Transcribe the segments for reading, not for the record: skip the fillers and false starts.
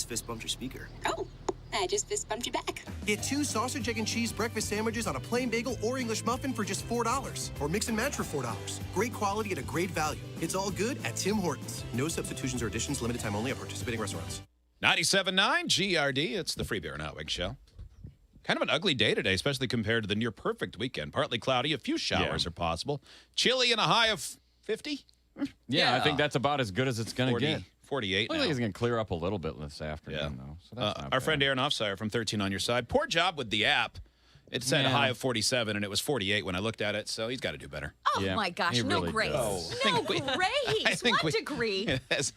Fist bumped your speaker. Oh, I just fist bumped you back. Get 2 sausage, egg, and cheese breakfast sandwiches on a plain bagel or English muffin for just $4. Or mix and match for $4. Great quality at a great value. It's all good at Tim Hortons. No substitutions or additions, limited time only at participating restaurants. 97.9 GRD, it's the Free Beer and Hot Wing Show. Kind of an ugly day today, especially compared to the near-perfect weekend. Partly cloudy, a few showers are possible. Chilly and a high of 50? Yeah, I think that's about as good as it's going to get. 48 I now. think it's going to clear up a little bit this afternoon, though. So that's not Our bad. friend Aaron Offsire from 13 on Your Side. Poor job with the app. It said a high of 47, and it was 48 when I looked at it, so he's got to do better. Oh, my gosh. he No really grace. does. No grace. What degree?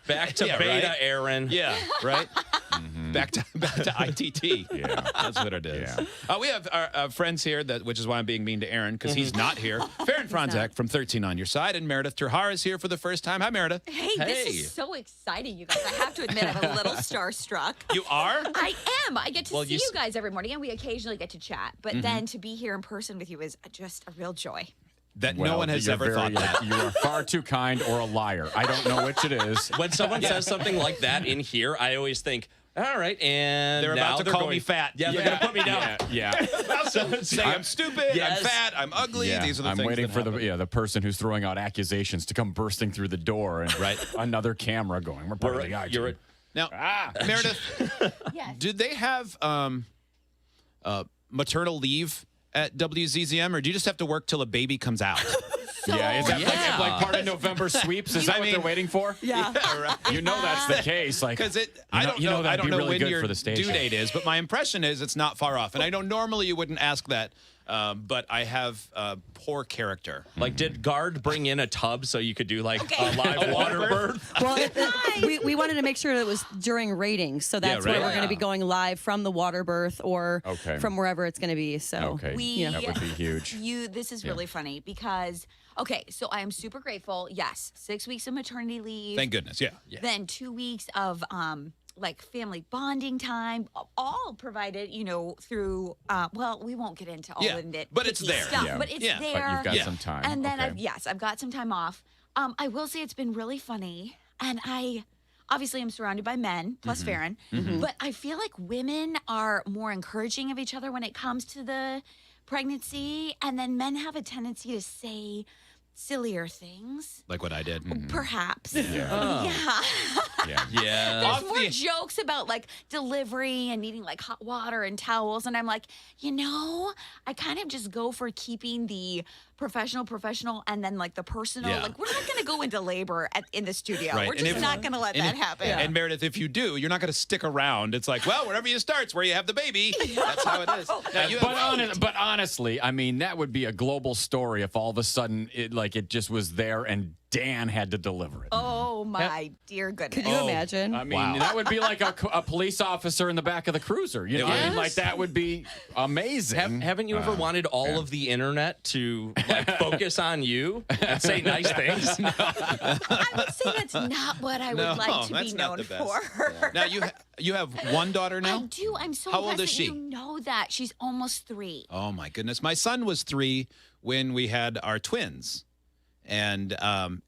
Back to beta, right? Aaron. Yeah, right? Back to ITT. Yeah. That's what it is. Yeah. We have our friends here, which is why I'm being mean to Aaron, because he's not here. Faran Franzak from 13 on Your Side, and Meredith Terhar is here for the first time. Hi, Meredith. Hey, this is so exciting, you guys. I have to admit, I'm a little starstruck. You are? I am. I get to see you you guys every morning, and we occasionally get to chat. But then to be here in person with you is just a real joy. That no Well, one has you're ever thought that. You are far too kind or a liar. I don't know which it is. When someone says something like that in here, I always think, all right, and They're now about to call going, me fat. Yeah, they're going to put me down. Yeah. Say I'm stupid, Yes. I'm fat, I'm ugly. Yeah. These are the I'm things waiting that for happen. the person who's throwing out accusations to come bursting through the door and another camera going, we're part of the guy. Now, Meredith, Yes. did they have maternal leave at WZZM, or do you just have to work till a baby comes out? Yeah, is that Yeah. like part of November sweeps? Is that what they're waiting for? Yeah. You know that's the case. Like, Because I don't know, I that'd don't be know really when good your for the station. due date is, but my impression is it's not far off. And I know normally you wouldn't ask that, but I have poor character. Like, did Guard bring in a tub so you could do, like, Okay. a live water birth? Well, we wanted to make sure that it was during ratings, so that's right. where we're going to be going live from the water birth or Okay. from wherever it's going to be. So Okay. We- that would be huge. This is really funny because, okay, so I am super grateful. Yes, 6 weeks of maternity leave. Thank goodness, yeah. Then 2 weeks of like family bonding time, all provided, through. Well, we won't get into all Yeah, of it, but it's there. stuff, Yeah. but it's Yeah. there. But you've got Yeah. some time. And then okay. I've got some time off. I will say it's been really funny, and I obviously am surrounded by men plus Faran, but I feel like women are more encouraging of each other when it comes to the pregnancy, and then men have a tendency to say sillier things, Like what I did. perhaps. Yeah. Yeah. Yeah. There's more jokes about like delivery and needing like hot water and towels. And I'm like, I kind of just go for keeping the professional and then like the personal. Yeah. Like, we're not going to go into labor in the studio. Right. We're And just if- not going to let that happen. And Meredith, if you do, you're not going to stick around. It's like, well, wherever you start's where you have the baby. That's how it is. Now, you have, But honestly, I mean, that would be a global story if all of a sudden it just was there and Dan had to deliver it. Oh, my dear goodness. could you imagine? I mean, that would be like a police officer in the back of the cruiser. You know, I mean, like that would be amazing. Haven't you ever wanted all of the internet to, like, focus on you and say nice things? I would say that's not what I would like to be that's not known the best. for. Now, you have one daughter now? I do. I'm so How old impressed is that she? you know that. She's almost 3. Oh, my goodness. My son was 3 when we had our twins. And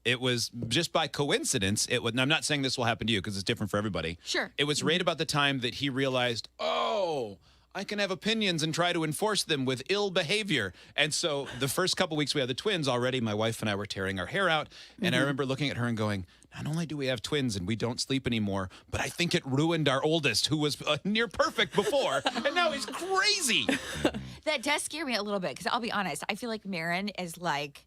it was just by coincidence. And I'm not saying this will happen to you because it's different for everybody. Sure. It was right about the time that he realized, I can have opinions and try to enforce them with ill behavior. And so the first couple weeks we had the twins already, my wife and I were tearing our hair out. And I remember looking at her and going, not only do we have twins and we don't sleep anymore, but I think it ruined our oldest, who was near perfect before. And now he's crazy. That does scare me a little bit because I'll be honest. I feel like Marin is like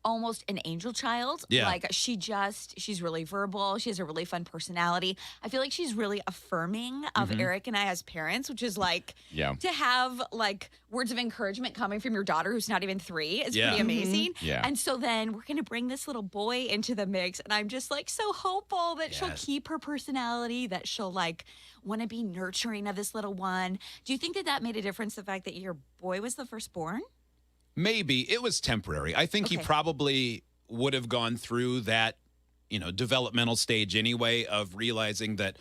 almost an angel child. Yeah. Like she's really verbal. She has a really fun personality. I feel like she's really affirming of Eric and I as parents, which is like to have like words of encouragement coming from your daughter who's not even 3 is pretty amazing. Yeah. And so then we're going to bring this little boy into the mix. And I'm just like so hopeful that she'll keep her personality, that she'll like want to be nurturing of this little one. Do you think that made a difference, the fact that your boy was the firstborn? Maybe. It was temporary. I think he probably would have gone through that, developmental stage anyway of realizing that,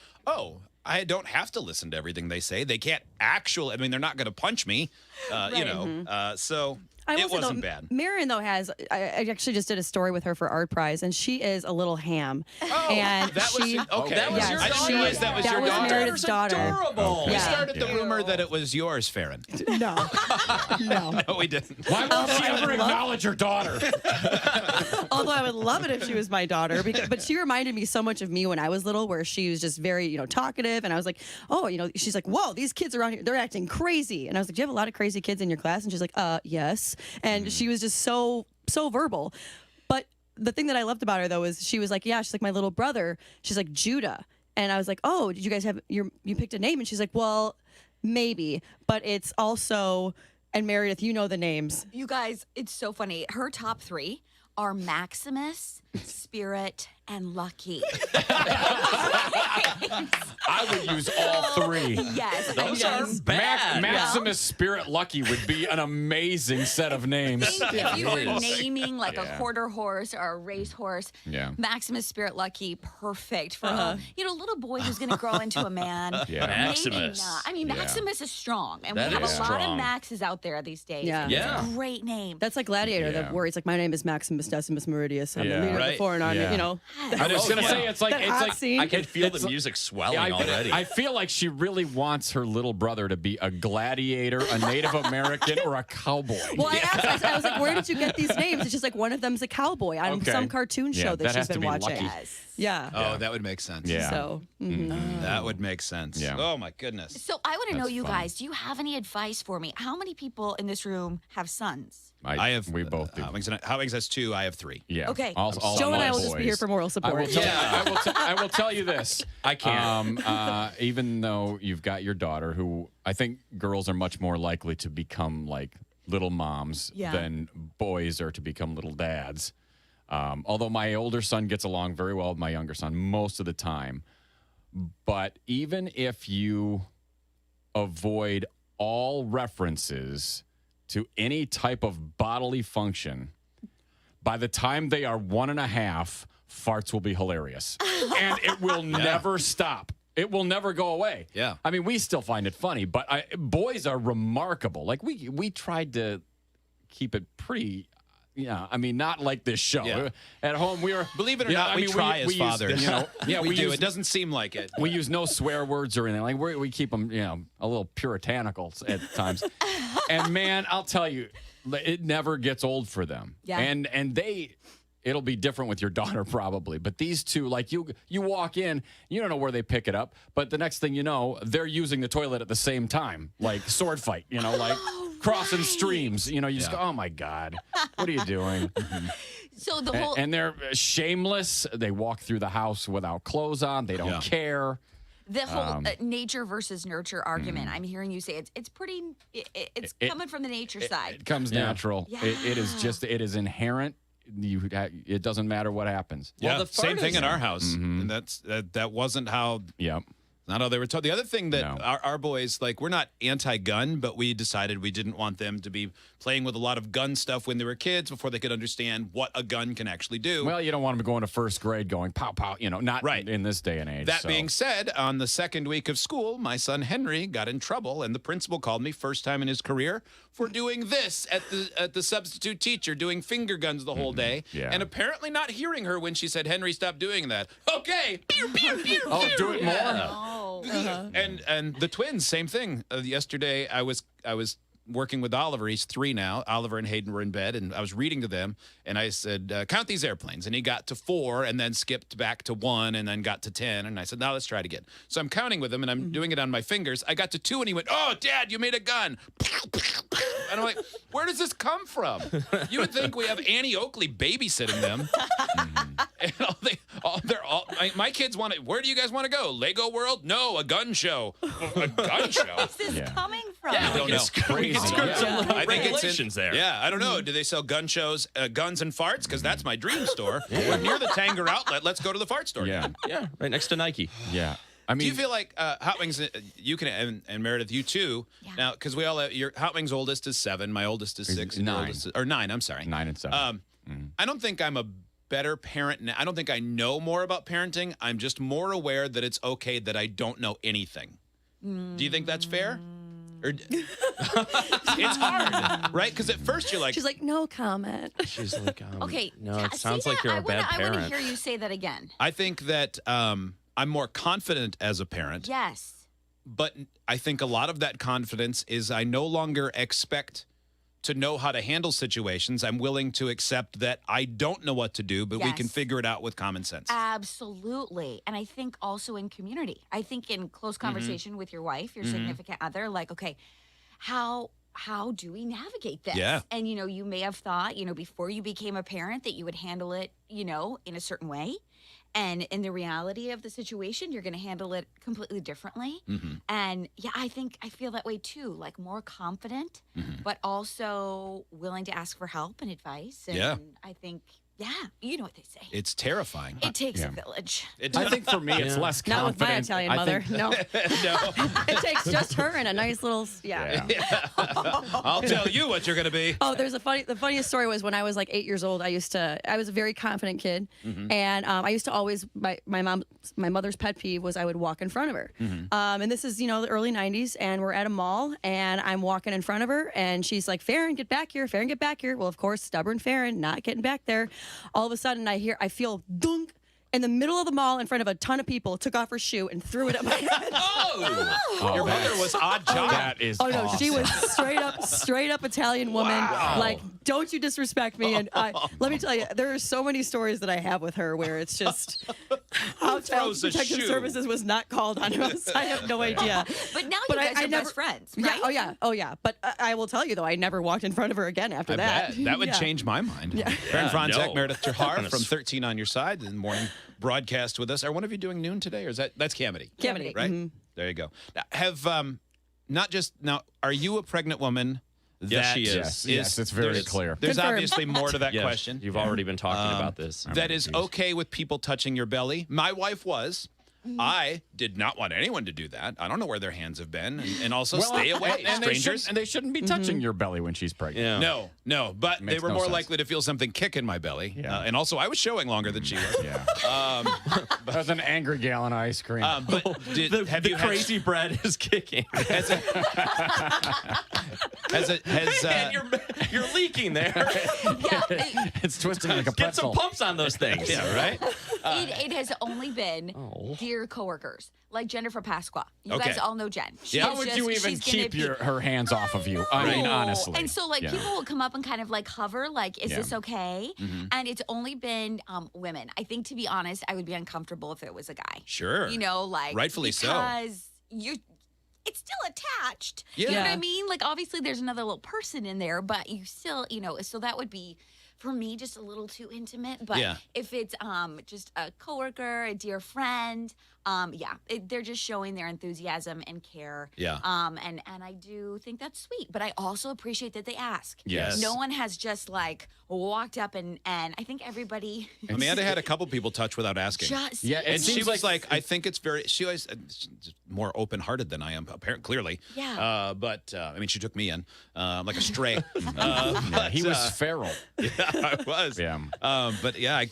I don't have to listen to everything they say. They can't actual. I mean, they're not going to punch me, you know. So I will it say, though, wasn't bad. Marion, though, has I actually just did a story with her for Art Prize, and she is a little ham. And That was she, okay. That was yes, your I didn't daughter? realize that was that your was daughter. Meredith's daughter. Adorable. We Yeah. started the rumor that it was yours, Faran. No. No, we didn't. Why won't she ever acknowledge her daughter? Although I would love it if she was my daughter, but she reminded me so much of me when I was little, where she was just very, talkative, and I was like, oh, she's like, whoa, these kids around here, they're acting crazy, and I was like, do you have a lot of crazy kids in your class? And she's like, yes, and she was just so verbal. But the thing that I loved about her, though, is she was like, yeah, she's like, my little brother, she's like, Judah, and I was like, oh, did you guys have you picked a name? And she's like, well, maybe, but it's also, and Meredith, you know the names. You guys, it's so funny. Her top 3 are Maximus, Spirit, and Lucky. I would use all 3. Yes. Those are bad. Maximus Spirit Lucky would be an amazing set of names. If you were naming like a quarter horse or a race horse, Yeah. Maximus Spirit Lucky, perfect for a little boy who's going to grow into a man. Yeah. Maybe Maximus. not. I mean, Maximus is strong, and That we have is a lot strong. of Maxes out there these days. Yeah. And Yeah. It's a great name. That's like Gladiator, Yeah. where it's like, my name is Maximus Decimus Meridius. I'm Yeah. the leader of the Right. foreign army. Yeah. I was gonna say it's like That hot scene. I can feel It's- the music swelling I, already. I feel like she really wants her little brother to be a gladiator, a Native American, or a cowboy. Well, I asked, I was like, where did you get these names? It's just like one of them's a cowboy on Okay. some cartoon Yeah, show that that has she's to been be watching. Lucky. Yeah. Oh, that would make sense. Yeah. So, That would make sense. Yeah. Oh my goodness. So I want to know, That's you fun. guys, do you have any advice for me? How many people in this room have sons? I have. We both do. Howings has 2. I have 3. Yeah. Okay. All Joe and I will boys. just be here for moral I will support. tell, Yeah. I will tell you this. I can't. Even though you've got your daughter, who I think girls are much more likely to become like little moms Yeah. than boys are to become little dads. Although my older son gets along very well with my younger son most of the time. But even if you avoid all references to any type of bodily function, by the time they are 1.5, farts will be hilarious. And it will never stop. It will never go away. Yeah. I mean, we still find it funny, but boys are remarkable. Like, we tried to keep it pretty... Yeah, I mean, not like this show. Yeah. At home, we are... Believe it or Yeah, not, I we mean, try as use, fathers. yeah, we do. use- It doesn't seem like it. we use no swear words or anything. Like we keep them, a little puritanical at times. And man, I'll tell you, it never gets old for them. Yeah. And it'll be different with your daughter probably. But these two, like you walk in, you don't know where they pick it up, but the next thing you know, they're using the toilet at the same time, like sword fight. Like crossing streams. You just go, oh my God, what are you doing? So the whole And they're shameless. They walk through the house without clothes on. They don't care. the whole nature versus nurture argument. I'm hearing you say it's pretty. It's coming from the nature side. It comes natural. Yeah. It is inherent. It doesn't matter what happens. Yeah, the same fart thing is- in our house. And that wasn't how. Yeah. Not how they were told. The other thing that No. our boys, like, we're not anti-gun, but we decided we didn't want them to be playing with a lot of gun stuff when they were kids before they could understand what a gun can actually do. Well, you don't want them going to first grade going pow pow. Not Right. in this day and age. That so. being said, on the second week of school, my son Henry got in trouble, and the principal called me first time in his career for doing this at the substitute teacher, doing finger guns the whole day, Yeah. and apparently not hearing her when she said, "Henry, stop doing that." Okay, pew pew pew. Oh, pew. do it more. Oh, And the twins, same thing. Yesterday, I was working with Oliver. He's 3 now. Oliver and Hayden were in bed, and I was reading to them. And I said, "Count these airplanes." And he got to 4, and then skipped back to 1, and then got to 10. And I said, "Now let's try it again." So I'm counting with him, and I'm doing it on my fingers. I got to 2, and he went, "Oh, Dad, you made a gun." And I'm like, "Where does this come from?" You would think we have Annie Oakley babysitting them. And my kids want to. Where do you guys want to go? Lego World? No, a gun show. A gun show. where's this Yeah. coming from? Yeah, I don't we know. can we can script some I think it's regulations there. Yeah, I don't know. Do they sell gun shows, guns and farts? Because that's my dream store. We're near the Tanger outlet. Let's go to the fart store. Yeah. Yeah, right next to Nike. Yeah. I mean, Do you feel like Hot Wings? You can, and Meredith, you too. Yeah. Now, because we all have, your Hot Wings' oldest is 7, my oldest is 6, and your 9. oldest is, or 9. I'm sorry, 9 and 7. I don't think I'm a better parent now. I don't think I know more about parenting. I'm just more aware that it's okay that I don't know anything. Do you think that's fair? Or, it's hard, right? Because at first you're like, She's like, no comment. She's like, Okay. no, say it sounds like that. you're a bad I want to parent. hear you say that again. I think that I'm more confident as a parent. Yes. But I think a lot of that confidence is I no longer expect to know how to handle situations. I'm willing to accept that I don't know what to do, but we can Yes. figure it out with common sense. Absolutely. And I think also in community. I think in close conversation with your wife, your significant other, like, okay, how do we navigate this? Yeah. And you may have thought, before you became a parent that you would handle it, in a certain way. And in the reality of the situation, you're going to handle it completely differently. And yeah, I feel that way too, like more confident, but also willing to ask for help and advice. And Yeah. I think, yeah, you know what they say. It's terrifying. It takes a village. I think for me, it's less Not with confident. my Italian I mother. think- No. No, It takes just her and a nice little, yeah. I'll tell you what you're going to be. Oh, the funniest story was when I was like 8 years old. I was a very confident kid, and I used to always my mother's pet peeve was I would walk in front of her. And this is the early '90s, and we're at a mall, and I'm walking in front of her, and she's like, "Faran, get back here! Faran, get back here!" Well, of course, stubborn Faran, not getting back there. All of a sudden, I feel dunk. In the middle of the mall, in front of a ton of people, took off her shoe and threw it at my head. Your mother was odd job. That is Oh no, awesome. she was straight up Italian woman. Like, don't you disrespect me? And let me tell you, there are so many stories that I have with her where it's just how Child throws a Protective shoe? Services was not called on us. I have no idea. But now But you I- guys I are never- best friends, Yeah, right? oh yeah. But I will tell you though, I never walked in front of her again after I that. bet. That would Yeah. change my mind. Faran Franzek, no. Meredith Tahar Gonna from s- 13 on your side, the morning broadcast with us. Are one of you doing noon today, or that's Camity? Camity. Right? There you go. Now, are you a pregnant woman? Yes, she is. Yes, it's very there's- clear. There's Confirmed. obviously more to that Yes, question. You've already been talking about this. That is okay with people touching your belly. My wife was. I did not want anyone to do that. I don't know where their hands have been, and also stay away, and strangers. they shouldn't be touching your belly when she's pregnant. Yeah. No, but they Makes were no more sense. likely to feel something kick in my belly. Yeah. And also, I was showing longer than she was. Yeah. That was an angry gallon of ice cream. But have the you had- crazy bread is kicking. has and you're leaking there. Yeah, it's twisting like a Get some pretzel. pumps on those things. yeah, right? it has only been dear coworkers like Jennifer Pasqua. You Okay. guys all know Jen. She How is would just- you even she's gonna keep be- her hands off of you? I mean, No. honestly. And so, like, Yeah. people will come up and kind of like hover, like, is Yeah. this okay? And it's only been women. I think, to be honest, I would be uncomfortable if it was a guy. Sure. Like, Rightfully so. because it's still attached. Yeah. You know what Yeah. I mean? Like, obviously, there's another little person in there, but you still, so that would be. For me, just a little too intimate. But Yeah. if it's just a coworker, a dear friend, they're just showing their enthusiasm and care. Yeah. And I do think that's sweet. But I also appreciate that they ask. Yes. No one has just like walked up and I think everybody Amanda had a couple people touch without asking. just Yeah, And it she seems was like, I think it's very, she was she's more open-hearted than I am, apparently, clearly. Yeah. But, I mean, she took me in like a stray. Yeah, but, he was feral. yeah, I was. Yeah. But yeah,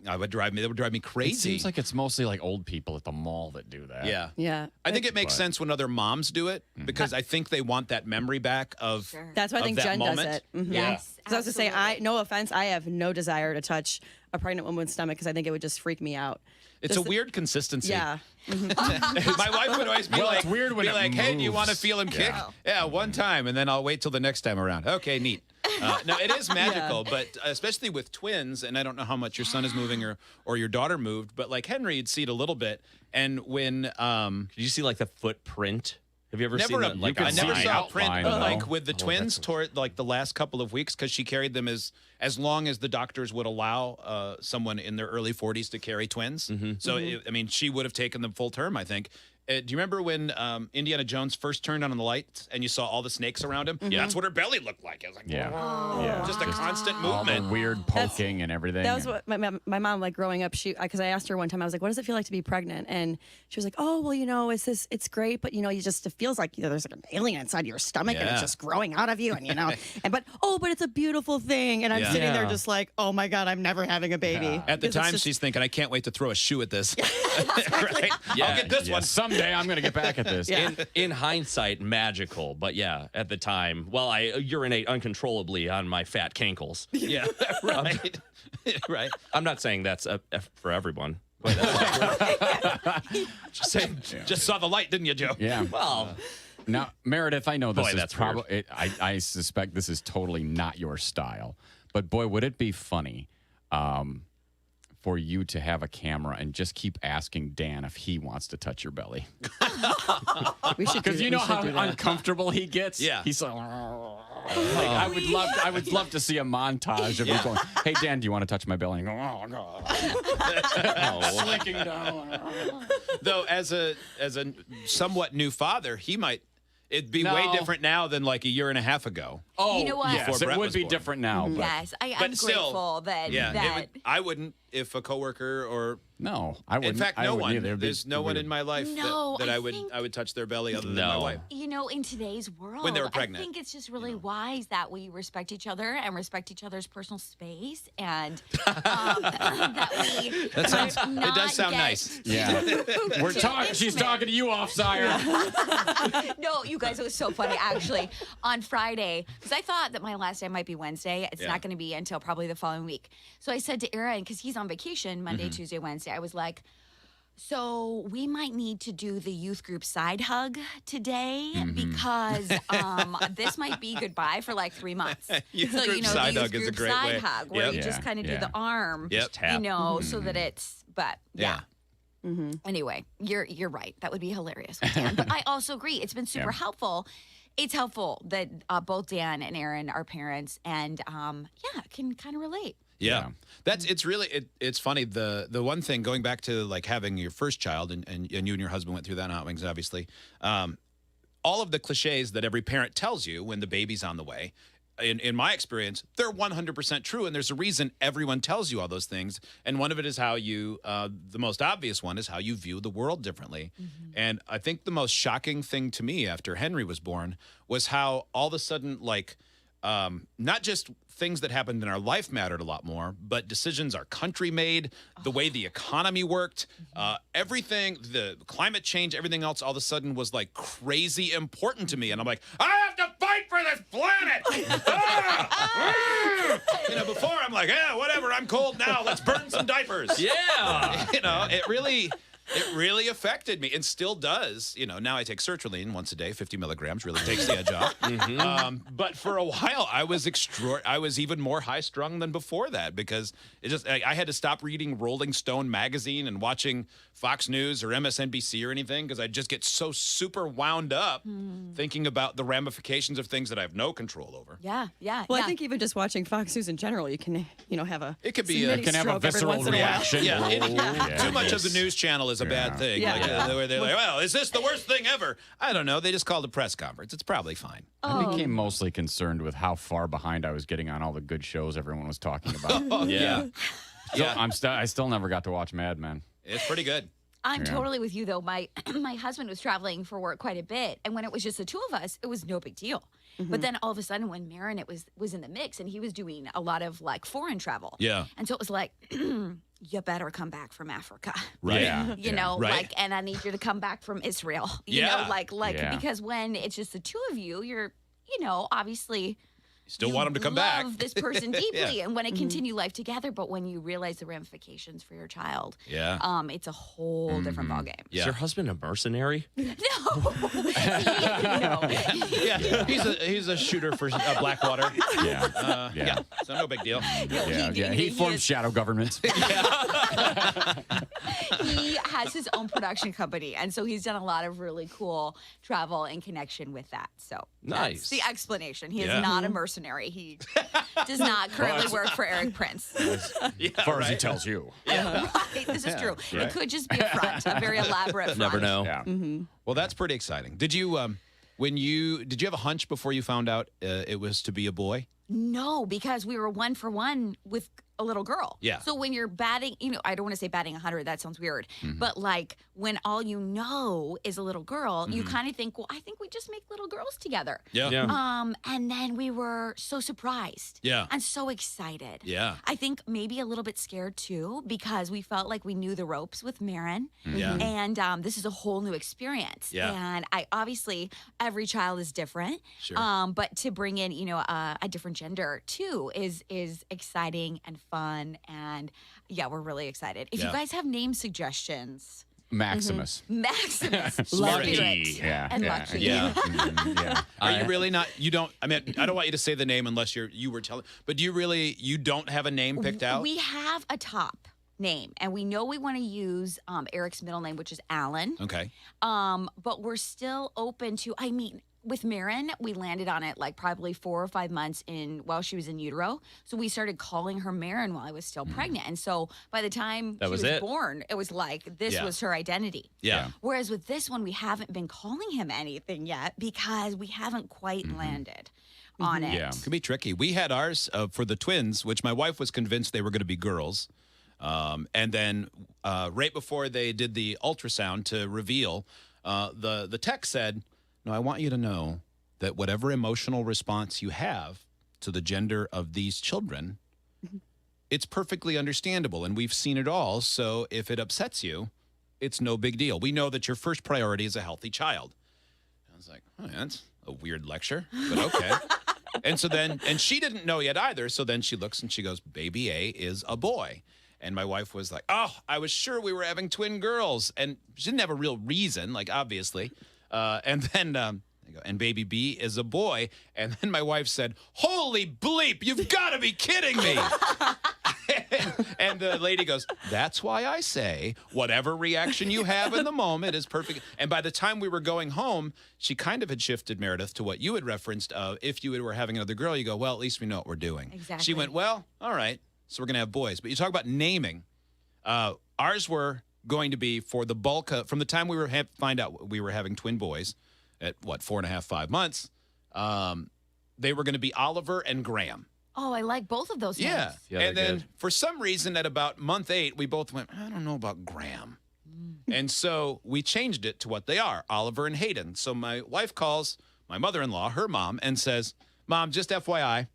that would drive me crazy. It seems like it's mostly like old people at the mall that do that. yeah. Yeah. I think it makes sense when other moms do it because I think they want that memory back of. Sure. That's why I of think that Jen moment. does it. Mhm. Yeah. Yes. Because I was to say, absolutely. no offense, I have no desire to touch a pregnant woman's stomach because I think it would just freak me out. It's Just a weird consistency. Yeah. My wife would always be Well, like, it's weird when be it like, hey, do you want to moves. feel him kick? Yeah, one time, and then I'll wait till the next time around. Okay, neat. No, it is magical, but especially with twins, and I don't know how much your son is moving or your daughter moved, but like Henry, you'd see it a little bit. And when Did you see like the footprint? Have you ever seen never, that? Like I never online? saw a print outline, but though. like with the twins toward like the last couple of weeks because she carried them as long as the doctors would allow someone in their early 40s to carry twins. So I mean, she would have taken them full term, I think. Do you remember when Indiana Jones first turned on the lights and you saw all the snakes around him? Yeah, that's what her belly looked like. I was like, Yeah. Oh. Yeah. just a constant All the movement. weird poking and everything. That was what my mom, like growing up, because I asked her one time, I was like, what does it feel like to be pregnant? And she was like, oh, well, it's great, but it feels like, there's like an alien inside your stomach and it's Yeah. just growing out of you. And, but it's a beautiful thing. And I'm Yeah. sitting there Yeah. just like, oh my God, I'm never having a baby. At the Because it's time, just- she's thinking, I can't wait to throw a shoe at this. Right? Yeah. I'll get this Yeah, one. someday someday I'm going to get back at this. Yeah. In hindsight, magical, but yeah, at the time, well, I urinate uncontrollably on my fat cankles. Yeah, right. Right. I'm not saying that's for everyone. But that's Just saying, just saw the light, didn't you, Joe? Yeah. well, Now, Meredith, I know this Boy, is that's probably, I suspect this is totally not your style, but boy, would it be funny for you to have a camera and just keep asking Dan if he wants to touch your belly. We should Because you know how uncomfortable he gets? Yeah. He's like, I would love to see a montage of you going, hey, Dan, do you want to touch my belly? And go, oh, no. Slinking down. Though, as a somewhat new father, it'd be way No. different now than like a year and a half ago. Oh, You know what? yes, Before it Brett would was be born. different now. But Yes, I'm But still, grateful that Yeah, that I wouldn't if a coworker or no, I wouldn't. in fact, I no wouldn't one. either. It'd be There's no one weird. in my life No, that I I would think- I would touch their belly other than my No. wife. you know, in today's world, When they were pregnant, I think it's just really wise that we respect each other and respect each other's personal space, and that we That sounds. It not does sound get- nice. Yeah. We're Too talking. She's intimate. talking to you, offsire. No, you guys, it was so funny actually. On Friday, because I thought that my last day might be Wednesday. It's Yeah. not going to be until probably the following week. So I said to Aaron, because he's on vacation Monday, Tuesday, Wednesday, I was like, so we might need to do the youth group side hug today because this might be goodbye for like 3 months. Youth so group the side youth hug is a group great side way. hug where Yep. you just Yeah, kind of do yeah. the arm, Yep. tap. you know, so that it's. But yeah. Yeah. Anyway, you're right. That would be hilarious with Dan. But I also agree. It's been super helpful. It's helpful that both Dan and Aaron are parents and can kind of relate. Yeah. It's funny. The one thing going back to like having your first child and you and your husband went through that in Hot Wings, obviously. All of the cliches that every parent tells you when the baby's on the way, in my experience, they're 100% true. And there's a reason everyone tells you all those things. And one of it is how you, the most obvious one is how you view the world differently. And I think the most shocking thing to me after Henry was born was how all of a sudden, like, not just things that happened in our life mattered a lot more, but decisions our country made, the way the economy worked, everything, the climate change, everything else all of a sudden was like crazy important to me. And I'm like, I have to fight for this planet. Before I'm like, yeah, whatever, I'm cold now. Let's burn some diapers. yeah. It really affected me and still does. Now I take sertraline once a day, 50 milligrams, really takes the edge off. But for a while, I was even more high strung than before that because I had to stop reading Rolling Stone magazine and watching Fox News or MSNBC or anything because I just get so super wound up thinking about the ramifications of things that I have no control over. Yeah. Well, I think even just watching Fox News in general, you can, have a It could be mini a- Can have a stroke every visceral once in a while. reaction. Yeah, too much of the yes. news channel is a bad thing. Yeah. Like, where they're like, well, is this the worst thing ever? I don't know. They just called a press conference. It's probably fine. I became mostly concerned with how far behind I was getting on all the good shows everyone was talking about. Yeah. I still never got to watch Mad Men. It's pretty good. I'm totally with you though. My husband was traveling for work quite a bit, and when it was just the two of us, it was no big deal. But then all of a sudden, when Marin was in the mix, and he was doing a lot of like foreign travel, Yeah. and so it was like, you better come back from Africa, Right. Yeah. you know, Right. like, and I need you to come back from Israel, you Yeah. know, like Yeah. because when it's just the two of you, you're, obviously. Still you want them to come back. love this person deeply and want to continue life together, but when you realize the ramifications for your child, Yeah. it's a whole different ballgame. Yeah. Is your husband a mercenary? No. Yeah. He's a shooter for Blackwater. Yeah. Yeah. So no big deal. He formed shadow governments. He has his own production company, and so he's done a lot of really cool travel in connection with that. So Nice. that's the explanation. He Yeah. is not a mercenary. He does not currently work for Eric Prince. As far as he tells you. Right, this is true. right. It could just be a front, a very elaborate front. Never know. Yeah. Well, that's pretty exciting. Did you did you have a hunch before you found out it was to be a boy? No, because we were 1 for 1 with a little girl. Yeah. So when you're batting, I don't want to say batting 100, that sounds weird. But like when all you know is a little girl, you kind of think, well, I think we just make little girls together. Yeah. And then we were so surprised. Yeah. And so excited. Yeah. I think maybe a little bit scared too, because we felt like we knew the ropes with Marin. Yeah. And this is a whole new experience. Yeah. And obviously every child is different. Sure. But to bring in, a different gender too is exciting and fun. And yeah, we're really excited. If you Yeah. guys have name suggestions, Maximus. Maximus, Lucky. Spirit, Yeah, and yeah, Lucky. Yeah. Yeah. Are you really not? You don't. I mean, I don't want you to say the name unless you were telling. But do you really? You don't have a name picked out? We have a top name, and we know we want to use Eric's middle name, which is Alan. Okay. But we're still open to. I mean, with Marin, we landed on it like probably 4 or 5 months while she was in utero. So we started calling her Marin while I was still pregnant. And so by the time That she was was it. born, it was like this Yeah. was her identity. Yeah. Whereas with this one, we haven't been calling him anything yet because we haven't quite landed on it. Yeah. Could be tricky. We had ours for the twins, which my wife was convinced they were going to be girls. And then right before they did the ultrasound to reveal, the tech said, "No, I want you to know that whatever emotional response you have to the gender of these children, it's perfectly understandable, and we've seen it all. So if it upsets you, it's no big deal. We know that your first priority is a healthy child." I was like, "Oh, that's a weird lecture, but okay." And she didn't know yet either. So then she looks and she goes, "Baby A is a boy." And my wife was like, "Oh, I was sure we were having twin girls." And she didn't have a real reason, like obviously. And then I go, "And baby B is a boy." And then my wife said, "Holy bleep, you've got to be kidding me." And the lady goes, "That's why I say whatever reaction you have in the moment is perfect." And by the time we were going home, she kind of had shifted, Meredith, to what you had referenced of if you were having another girl, you go, "Well, at least we know what we're doing." Exactly. She went, "Well, all right, so we're going to have boys." But you talk about naming. Ours were going to be for the bulk of, from the time we were find out we were having twin boys at 4.5, 5 months, they were going to be Oliver and Graham. Oh, I like both of those names. Yeah. Yeah, and they're then good. for some reason at about month 8, we both went, "I don't know about Graham." And so we changed it to what they are, Oliver and Hayden. So my wife calls my mother-in-law, her mom, and says, "Mom, just FYI,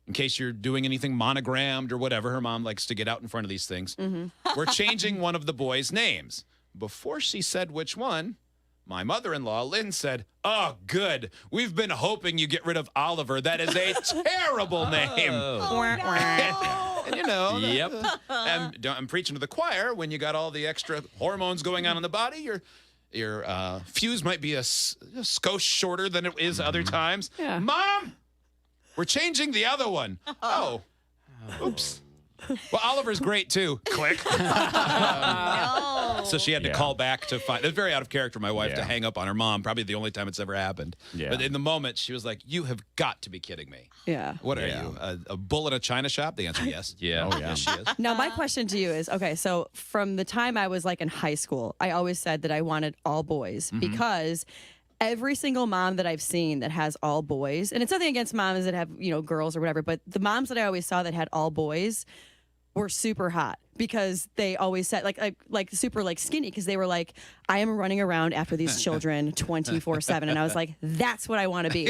in case you're doing anything monogrammed or whatever," her mom likes to get out in front of these things, "we're changing one of the boys' names." Before she said which one, my mother-in-law, Lynn, said, "Oh, good. We've been hoping you get rid of Oliver. That is a terrible name." And you know, Yep. I'm preaching to the choir. When you got all the extra hormones going on in the body, your fuse might be a skosh shorter than it is other times. Yeah. Mom, we're changing the other one. Oh. Oops. Well, Oliver's great too. Click. No. So she had to Yeah. call back to find. It's very out of character, my wife, to Yeah. hang up on her mom. Probably the only time it's ever happened. Yeah. But in the moment, she was like, "You have got to be kidding me. Yeah. What are Yeah. you, a bull in a china shop?" The answer, yes. Yeah. Oh, yeah. Yes, she is. Now, my question to you is okay, so from the time I was like in high school, I always said that I wanted all boys because every single mom that I've seen that has all boys, and it's nothing against moms that have, girls or whatever, but the moms that I always saw that had all boys were super hot because they always said like super like skinny because they were like, "I am running around after these children 24/7," and I was like, "That's what I want to be."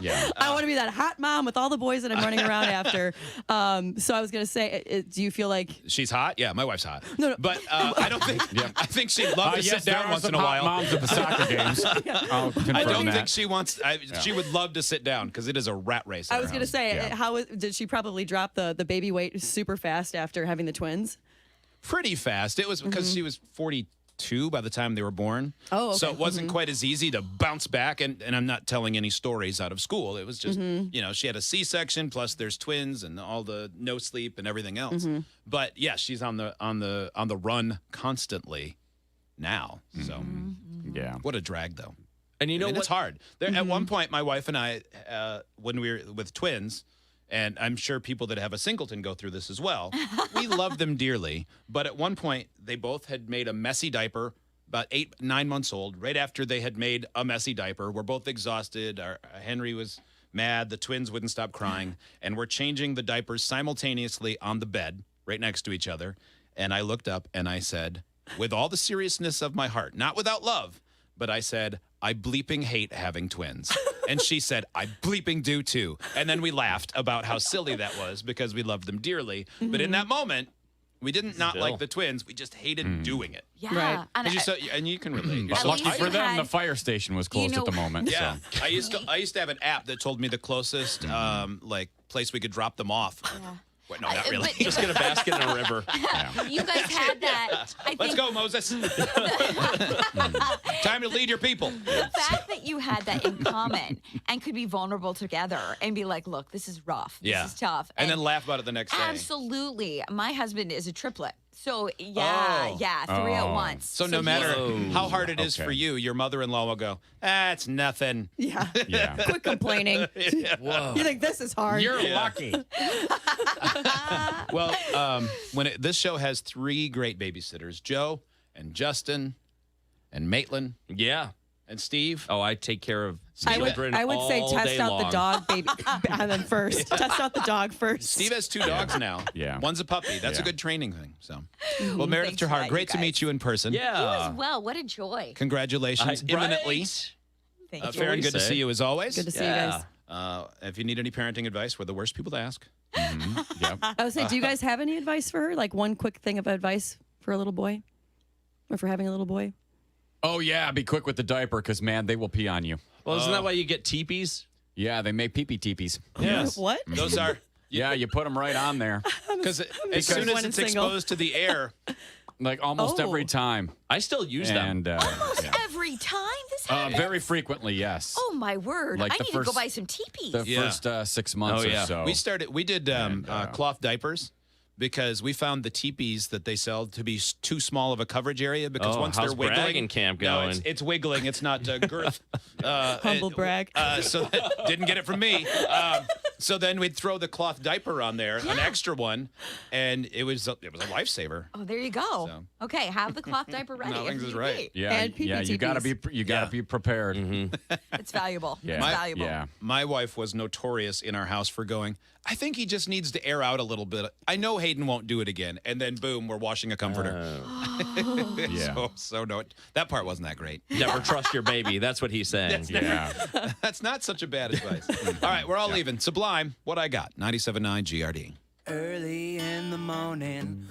Yeah. I want to be that hot mom with all the boys that I'm running around after. So I was gonna say, do you feel like She's hot. Yeah, my wife's hot. No. But I don't think. I think she'd love to Yes, sit there down are once some in a hot while. moms at the soccer games. I'll confirm I don't that. think she wants. She would love to sit down because it is a rat race. I was gonna say, Yeah. did she probably drop the baby weight super fast after having the twins? Pretty fast. It was because she was 42 by the time they were born. Oh, okay. So it wasn't quite as easy to bounce back. And I'm not telling any stories out of school. It was just, she had a C-section, plus there's twins and all the no sleep and everything else. But yeah, she's on the run constantly now. So Yeah. what a drag, though. And you know And what? it's hard. At one point, my wife and I, when we were with twins, and I'm sure people that have a singleton go through this as well, we love them dearly. But at one point, they both had made a messy diaper, about 8, 9 months old, right after they had made a messy diaper. We're both exhausted. Henry was mad. The twins wouldn't stop crying. And we're changing the diapers simultaneously on the bed right next to each other. And I looked up and I said, with all the seriousness of my heart, not without love, but I said, I bleeping hate having twins. And she said, I bleeping do too. And then we laughed about how silly that was because we loved them dearly. But in that moment, we didn't not like the twins. We just hated doing it. Yeah. Right. And you can relate. You're At so least Lucky you for them, had- the fire station was closed at the moment. yeah, So. I used to have an app that told me the closest like place we could drop them off. Wait, no, not really. Just get a basket in a river. You guys had that. I think Let's go, Moses. Time to lead your people. the fact that you had that in common and could be vulnerable together and be like, look, this is rough. This is tough. And then laugh about it the next day. Absolutely. My husband is a triplet. So, three Oh. at once. So no matter how hard it is for you, your mother-in-law will go, it's nothing. Yeah. Yeah. Quit complaining. Whoa. You think this is hard? You're lucky. Well, this show has 3 great babysitters, Joe and Justin and Maitland Yeah. and Steve. Oh, I take care of I children would say all test day out the long. dog, baby, and then first. Test out the dog first. Steve has 2 dogs now. Yeah. One's a puppy. That's a Yeah. good training thing. So, well, Meredith Thanks for Terhar, that, great you to meet guys. you in person. Yeah. As well. What a joy. Congratulations imminently. Right? Thank you. Faran, good to see you as always. Good to see you guys. If you need any parenting advice, we're the worst people to ask. Yep. I was saying, do you guys have any advice for her? Like one quick thing of advice for a little boy, or for having a little boy? Oh, yeah. Be quick with the diaper because, man, they will pee on you. Well, isn't that why you get teepees? Yeah, they make pee-pee teepees. Yes. What? Those are Yeah, you put them right on there. because as soon as one it's and single. exposed to the air, Like almost Oh. every time. I still use them. And Almost yeah. every time this happens. Very frequently, yes. Oh, my word. Like I the need to go first- buy some teepees. The Yeah. first 6 months Oh, yeah. or so. we did cloth diapers because we found the teepees that they sell to be too small of a coverage area because Oh, once how's they're wiggling, bragging camp No, going? it's wiggling. It's not girth. Humble brag. So didn't get it from me. So then we'd throw the cloth diaper on there, an extra one, and it was a lifesaver. Oh, there you go. So. Okay, have the cloth diaper ready. No, if Things is need right. be. yeah, And yeah, you gotta be Yeah. be prepared. It's valuable. Yeah. It's valuable. Yeah. My wife was notorious in our house for going, I think he just needs to air out a little bit. I know Hayden won't do it again. And then boom, we're washing a comforter. Yeah. So no, that part wasn't that great. Never trust your baby. That's what he's saying. Yeah. That's not such a bad advice. All right, we're all leaving. Sublime, what I got. 97.9 GRD. Early in the morning,